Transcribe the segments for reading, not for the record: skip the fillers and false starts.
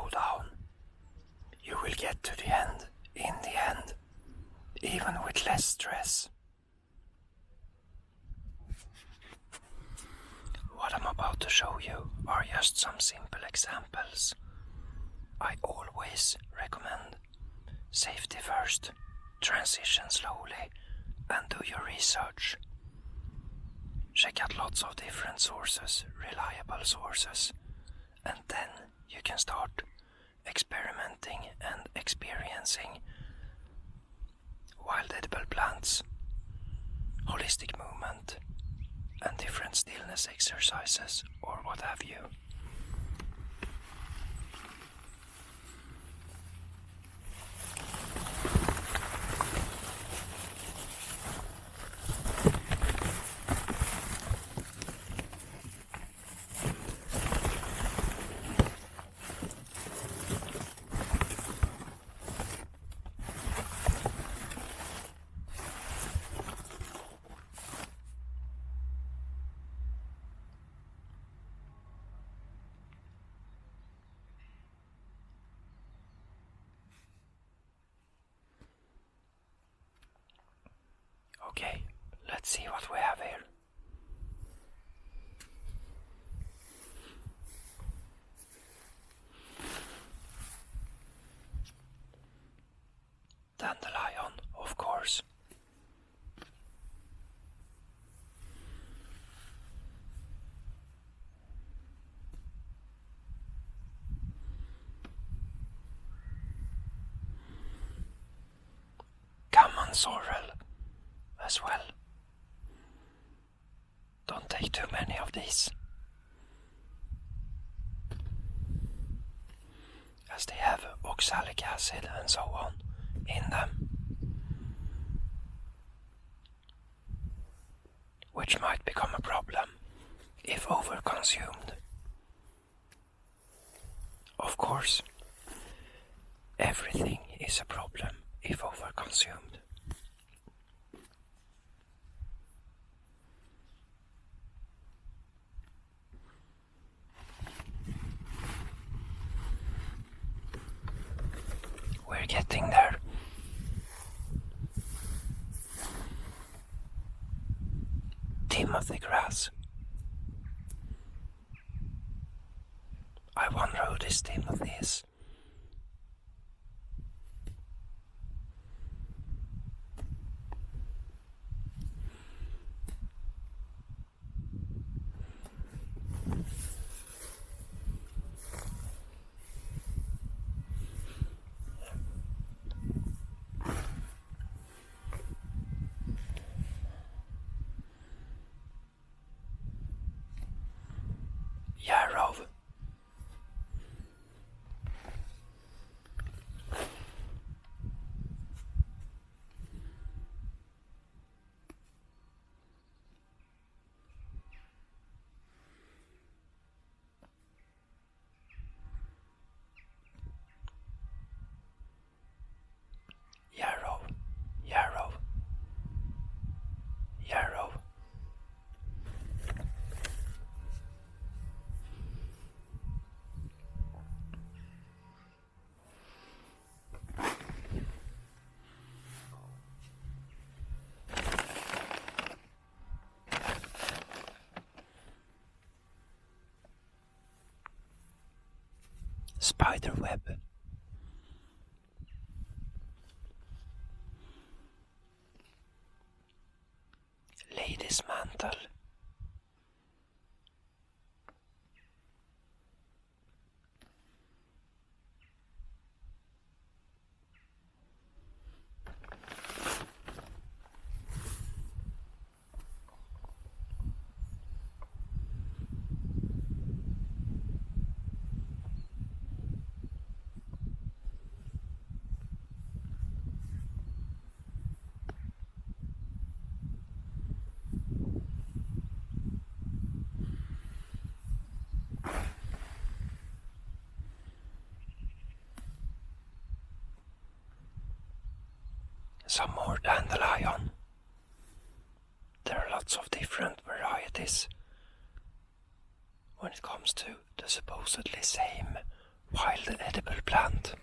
slow down, you will get to the end in the end, even with less stress. What I'm about to show you are just some simple examples. I always recommend safety first, transition slowly, and do your research. Check out lots of different sources, reliable sources, and then you can start experimenting and experiencing wild edible plants, holistic movement, and different stillness exercises or what have you. Okay, let's see what we have here. Dandelion, of course. Common sorrel as well. Don't take too many of these, as they have oxalic acid and so on in them, which might become a problem if overconsumed. Of course, everything is a problem if overconsumed. We're getting there. Timothy grass. I wonder who this Timothy is. Yarrow. Yarrow. Yarrow. Yarrow. Spider web. Lady's mantle. Some more dandelion. There are lots of different varieties when it comes to the supposedly same wild edible plant.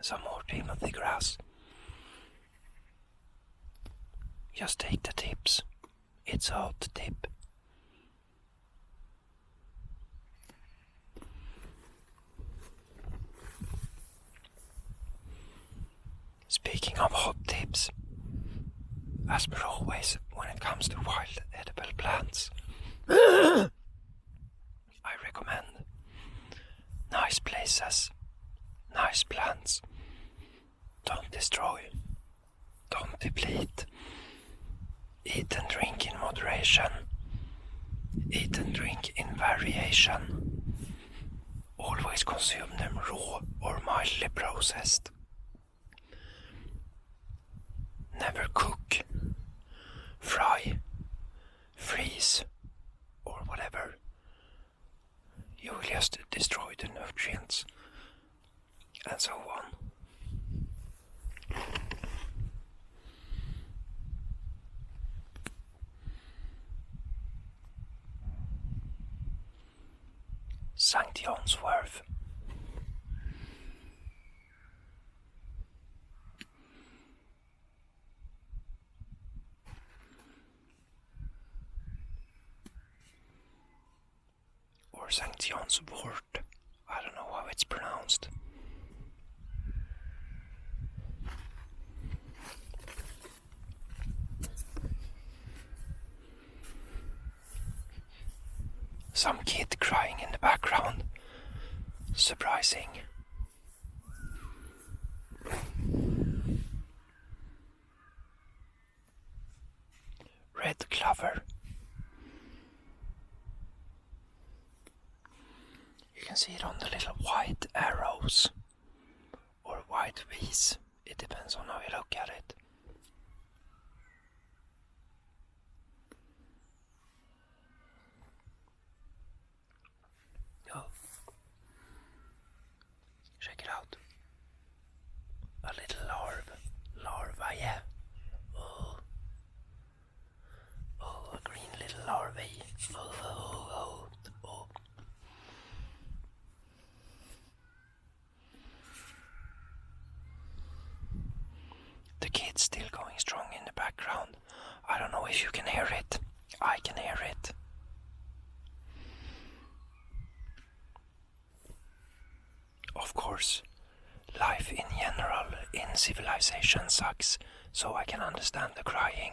Some more Timothy grass. Just take the tips. It's a hot tip. Speaking of hot tips, as per always when it comes to wild edible plants, I recommend nice places, nice plants. Don't destroy, don't deplete. Eat and drink in moderation. Eat and drink in variation. Always consume them raw or mildly processed. Never cook, fry, freeze, or whatever. You will just destroy the nutrients, and so on. Sankt Jonsworth. Or Sankt John's Wort. I don't know how it's pronounced. Some kid crying in the background. Surprising. Red clover. You can see it on the little white arrows. Or white V's. It depends on how you look at it. Oh. Check it out. A little larva, yeah. Oh, a green little larvae. Oh. The kid's still going strong in the background. I don't know if you can hear it. I can hear it. Of course, life in general in civilization sucks, so I can understand the crying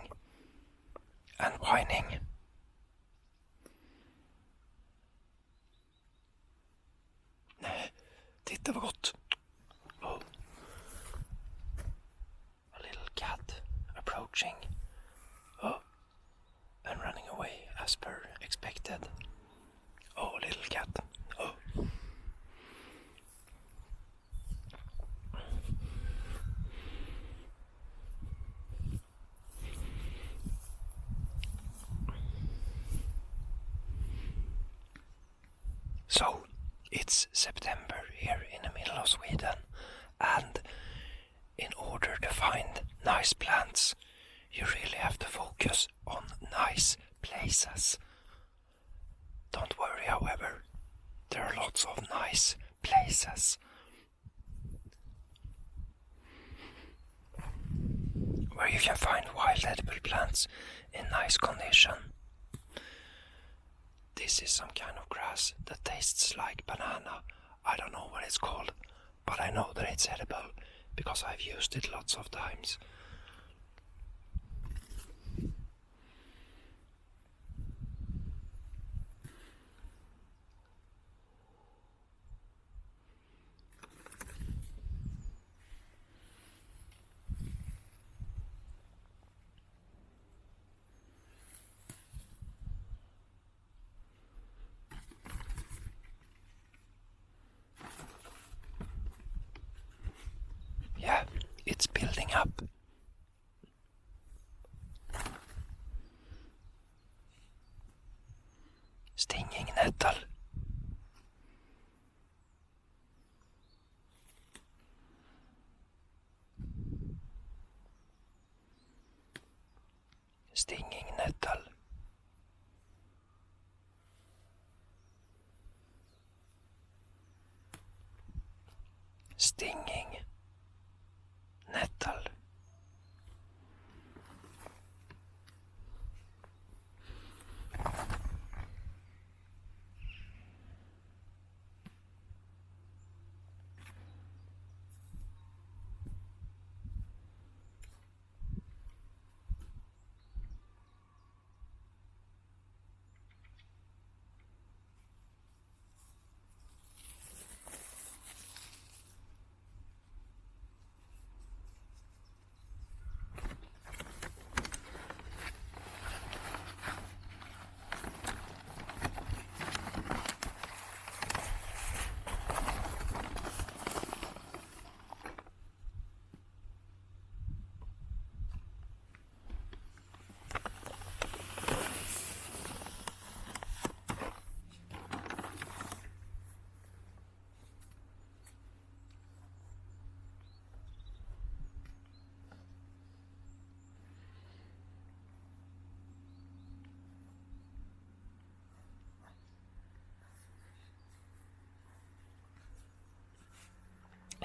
and whining. Nej, titta vad gott. Oh. A little cat approaching. Oh, and running away as per expected. Oh, little cat. Oh. So, it's September here in the middle of Sweden, and in order to find nice plants, you really have to focus on nice places. Don't worry, however, there are lots of nice places where you can find wild edible plants in nice condition. This is some kind of grass that tastes like banana. I don't know what it's called, but I know that it's edible because I've used it lots of times. Yeah, it's building up. Stinging nettle. stinging nettle, stinging nettle.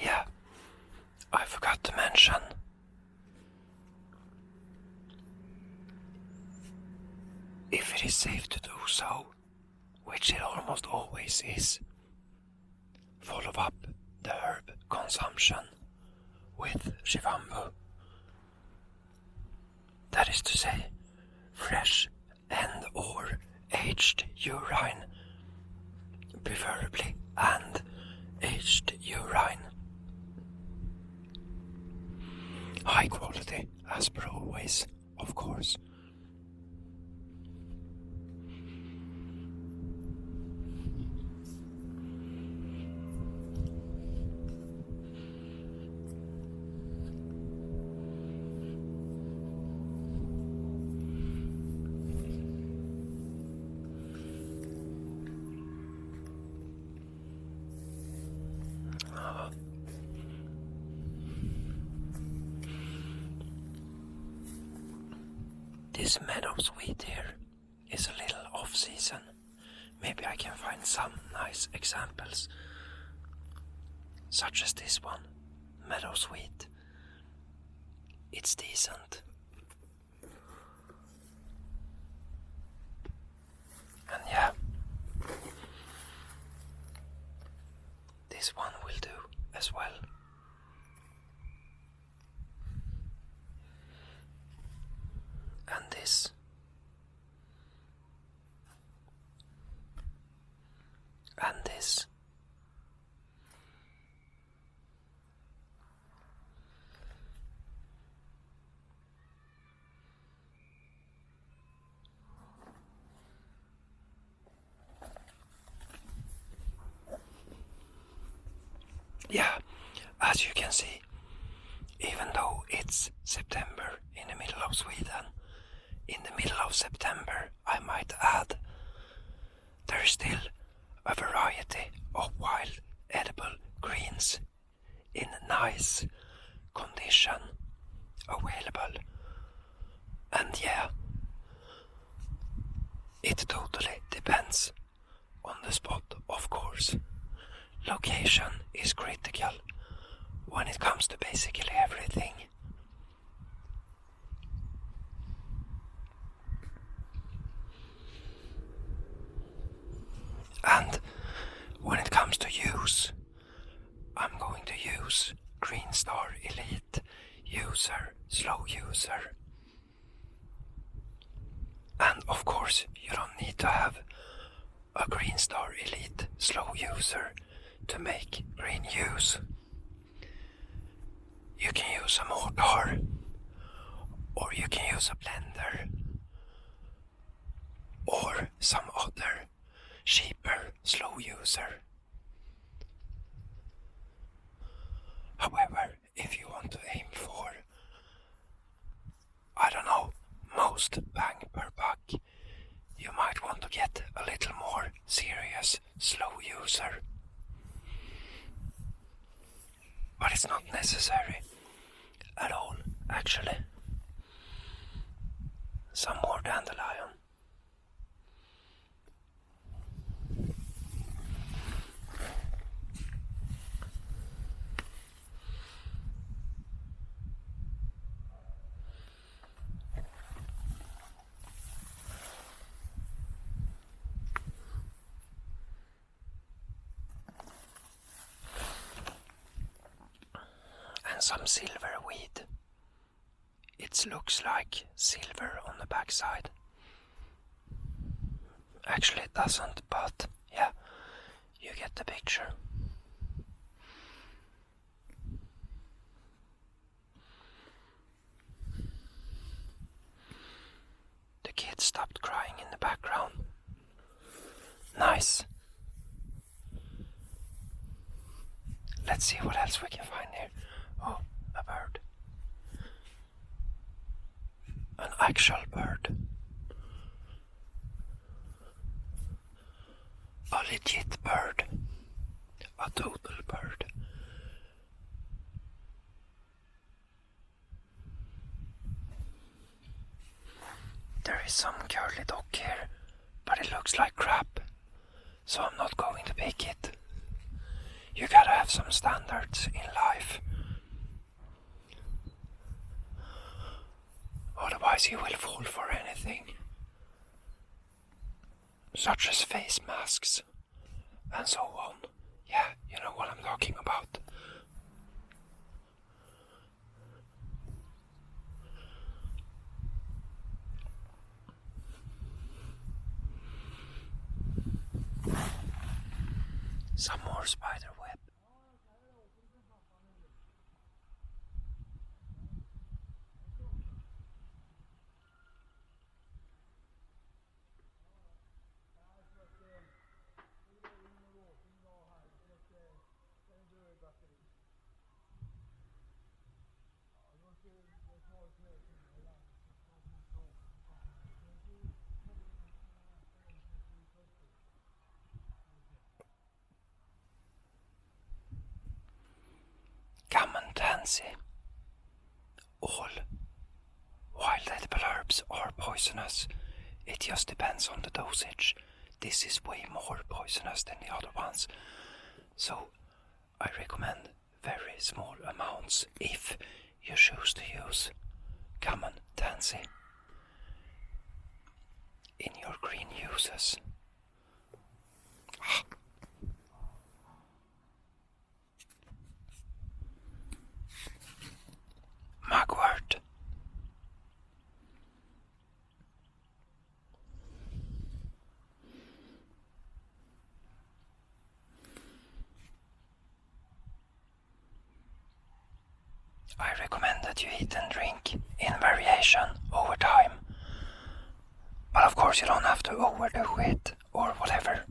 Yeah, I forgot to mention. If it is safe to do so, which it almost always is, follow up the herb consumption with Shivambu. That is to say, fresh and or aged urine, preferably, and aged urine. High quality, as per always, of course. This meadow sweet here is a little off-season. Maybe I can find some nice examples, such as this one, meadow sweet. It's decent. And yeah, this one will do as well. And this. And this. Yeah, as you can see, even though it's September in the middle of Sweden, in the middle of September, I might add, there is still a variety of wild edible greens in nice condition available. And yeah, it totally depends on the spot, of course. Location is critical when it comes to basically everything. And when it comes to use, I'm going to use Green Star Elite user, slow user. And of course, you don't need to have a Green Star Elite slow user to make green use. You can use a mortar, or you can use a blender, or some other cheaper slow user. However, if you want to aim for, I don't know, most bang per buck, you might want to get a little more serious slow user. But it's not necessary at all, actually. Some more dandelion. And some silver weed. It looks like silver on the backside. Actually it doesn't, but yeah, you get the picture. The kid stopped crying in the background. Nice. Let's see what else we can find here. Oh, a bird. An actual bird. A legit bird. A total bird. There is some curly dog here, but it looks like crap, so I'm not going to pick it. You gotta have some standards in life. Otherwise you will fall for anything. Such as face masks and so on. Yeah, you know what I'm talking about. Some more spider web. All wild edible herbs are poisonous. It just depends on the dosage. This is way more poisonous than the other ones. So I recommend very small amounts if you choose to use common tansy in your green uses. Mugwort. I recommend that you eat and drink in variation over time. But of course you don't have to overdo it or whatever.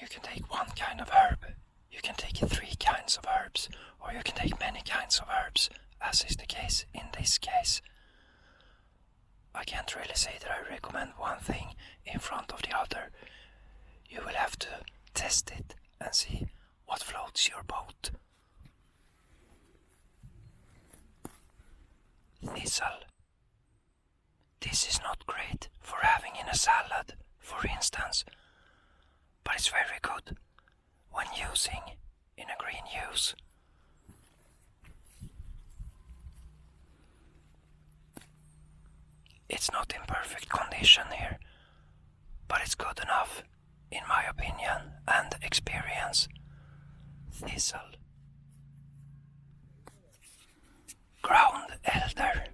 You can take one kind of herb, you can take 3 kinds of herbs, or you can take many kinds of herbs, as is the case in this case. I can't really say that I recommend one thing in front of the other. You will have to test it and see what floats your boat. Thistle. This is not great for having in a salad, for instance, but it's very good when using in a green use. It's not in perfect condition here, but it's good enough, in my opinion and experience. Thistle. Ground elder.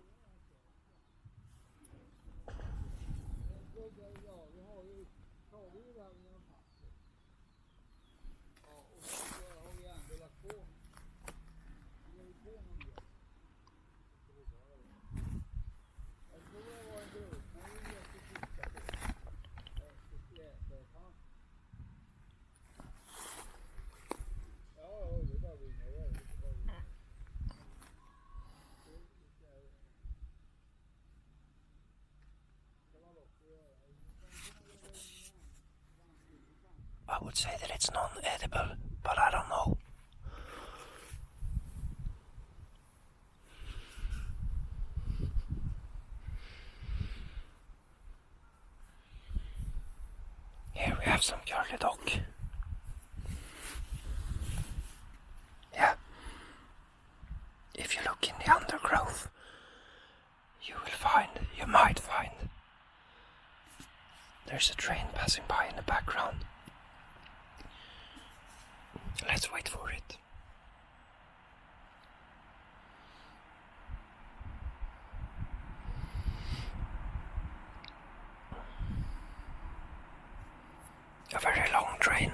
I would say that it's non-edible, but I don't know. some curly dog. Yeah. If you look in the undergrowth, you might find, there's a train passing by in the background. Let's wait for it. A very long train.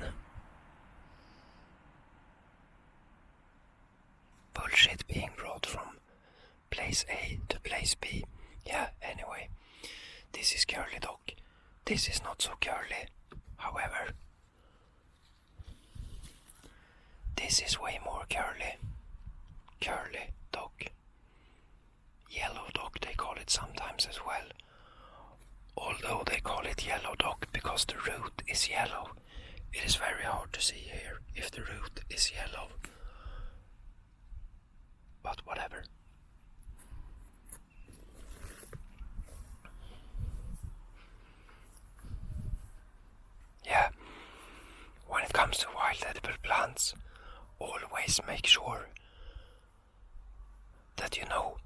Bullshit being brought from place A to place B. Yeah, anyway. This is curly dog. This is not so curly, however. This is way more curly. Curly dog. Yellow dog they call it sometimes as well. Although they call it yellow dog because the root is yellow. It is very hard to see here if the root is yellow. But whatever. Yeah, when it comes to wild edible plants, always make sure that you know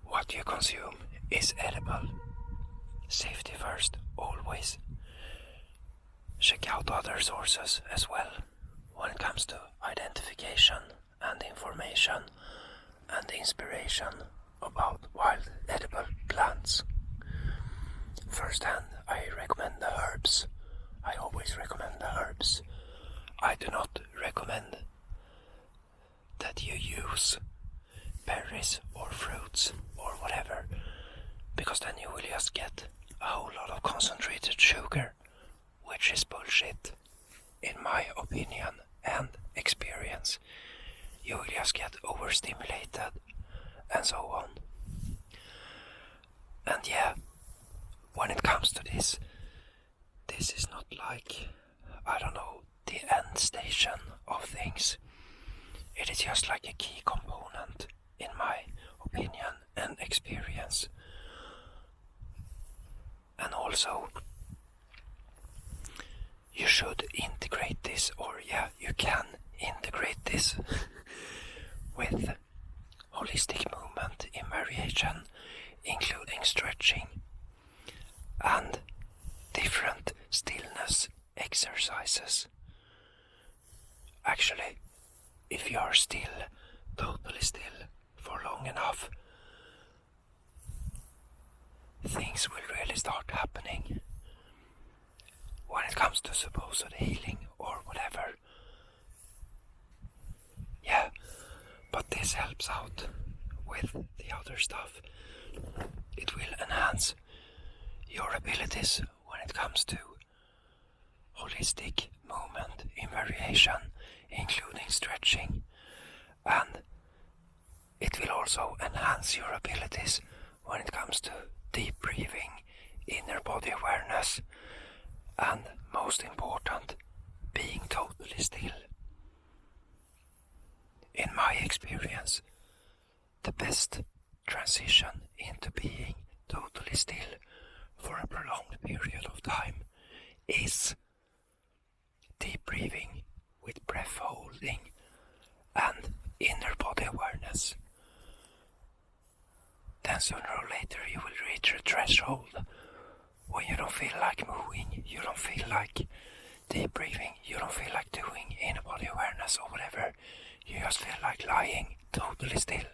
what you consume is edible. Safety first, always. Check out other sources as well when it comes to identification and information and inspiration about wild edible plants. First hand, I recommend the herbs. I always recommend the herbs. I do not recommend that you use berries or fruits or whatever, because then you will just get a whole lot of concentrated sugar, which is bullshit, in my opinion and experience. You will just get overstimulated and so on. And yeah, when it comes to this is not like, I don't know, the end station of things. It is just like a key component in my opinion and experience. And also, you should integrate this, or yeah, you can integrate this with holistic movement in variation, including stretching and different stillness exercises. Actually, if you are still, totally still, for long enough, things will really start happening when it comes to supposed healing or whatever. Yeah, but this helps out with the other stuff. It will enhance your abilities when it comes to holistic movement in variation, including stretching, and it will also enhance your abilities when it comes to deep breathing, inner body awareness, and most important, being totally still. In my experience, the best transition into being totally still for a prolonged period of time is deep breathing with breath holding and inner body awareness. Then sooner or later you will reach a threshold when you don't feel like moving, you don't feel like deep breathing, you don't feel like doing inner body awareness or whatever. You just feel like lying totally still,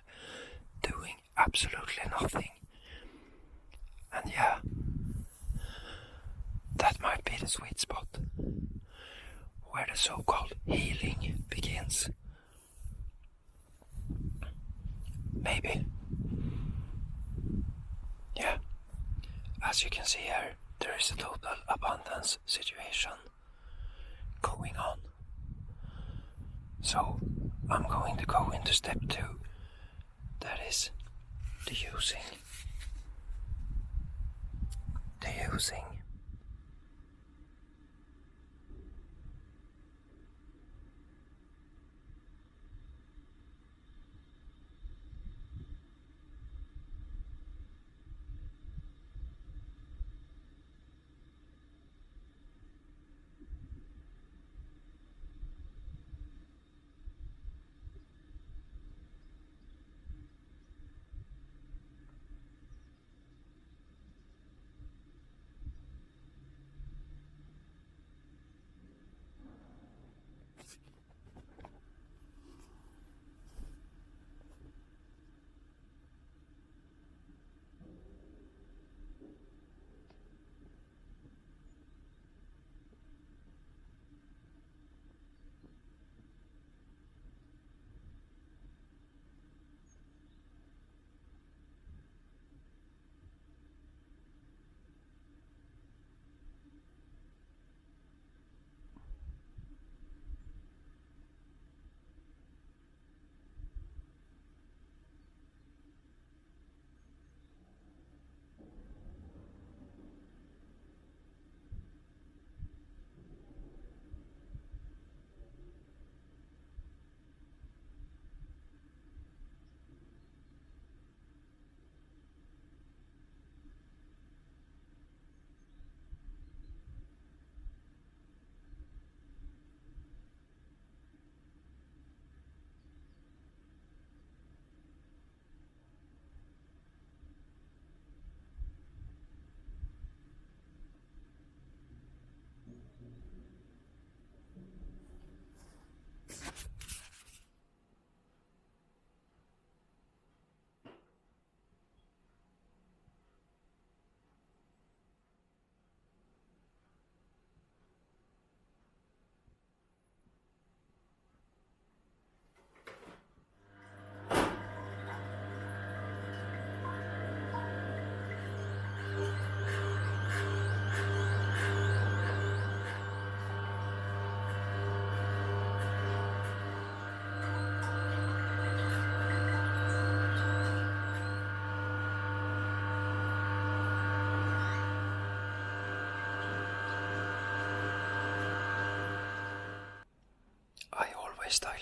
doing absolutely nothing. And yeah, that might be the sweet spot where the so-called healing begins. Maybe. Yeah. As you can see here, there is a total abundance situation going on. So, I'm going to go into step 2. That is the using.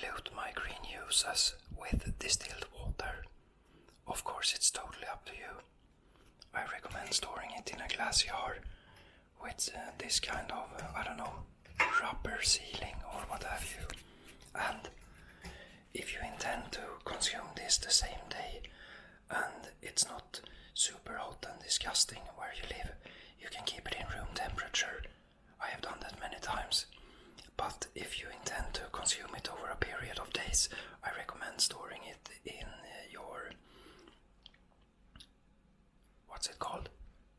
dilute my green juices with distilled water. Of course, it's totally up to you. I recommend storing it in a glass jar with this kind of, rubber sealing or what have you. And if you intend to consume this the same day and it's not super hot and disgusting where you live, you can keep it in room temperature. I have done that many times. But if you intend to consume it over a period of days, I recommend storing it in your, what's it called?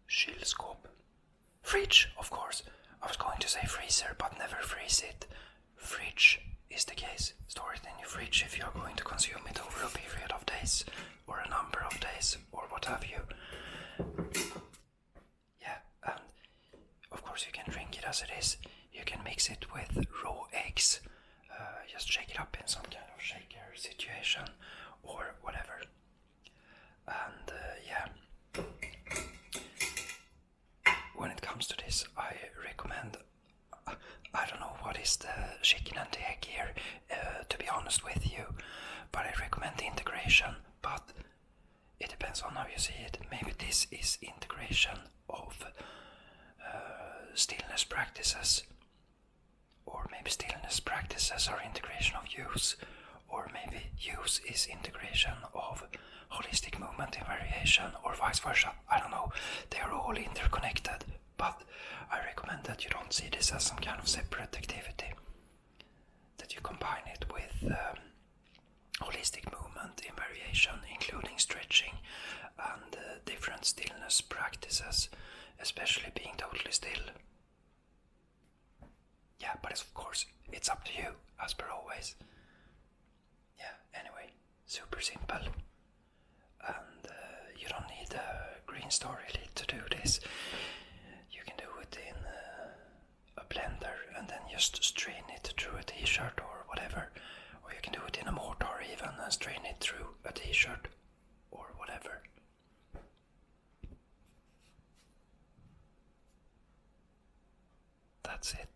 Kylskåp. Fridge, of course. I was going to say freezer, but never freeze it. Fridge is the case. Store it in your fridge if you're going to consume it over a period of days, or a number of days, or what have you. Yeah, and of course you can drink it as it is. You can mix it with raw eggs. Just shake it up in some kind of shaker situation, or whatever. And when it comes to this, I recommend, I don't know what is the chicken and the egg here, to be honest with you, but I recommend integration, but it depends on how you see it. Maybe this is integration of stillness practices, or maybe stillness practices are integration of use, or maybe use is integration of holistic movement in variation, or vice versa. I don't know. They are all interconnected, but I recommend that you don't see this as some kind of separate activity, that you combine it with holistic movement in variation, including stretching and different stillness practices, especially being totally still. Yeah, but of course, it's up to you, as per always. Yeah, anyway, super simple. And you don't need a green star really to do this. You can do it in a blender and then just strain it through a t-shirt or whatever. Or you can do it in a mortar even and strain it through a t-shirt or whatever. That's it.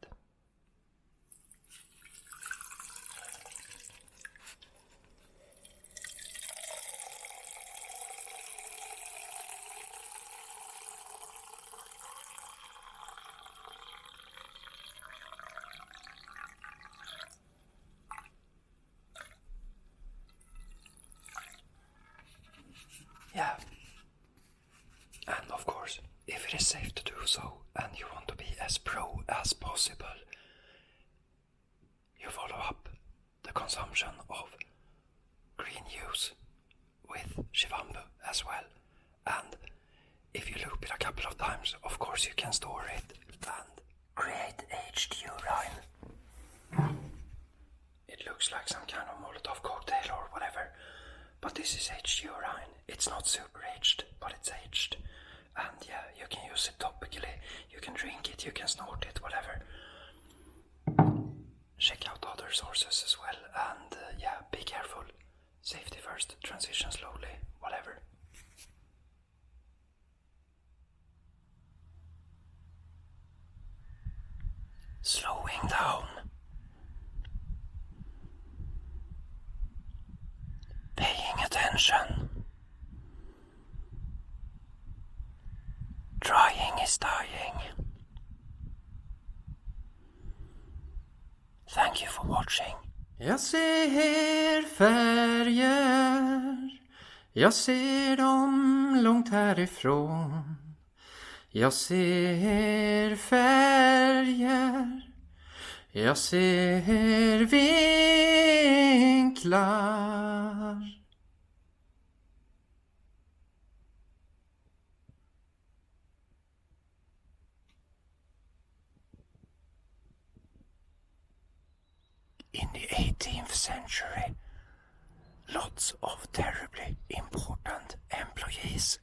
Yeah. And of course, if it is safe to do so and you want to be as pro as possible, you follow up the consumption of green juice with Shivambu as well. And if you loop it a couple of times, of course you can store it and create aged urine. It looks like some kind of Molotov cocktail or whatever, but this is aged urine. It's not super aged, but it's aged. And yeah, you can use it topically, you can drink it, you can snort it, whatever. Check out other sources as well, and yeah, be careful. Safety first, transition slowly, whatever. Slowing down. Paying attention. Trying is dying. Thank you for watching. Jag ser färger, jag ser dem långt härifrån. Jag ser färger, jag ser vinklar. In the 18th century, lots of terribly important employees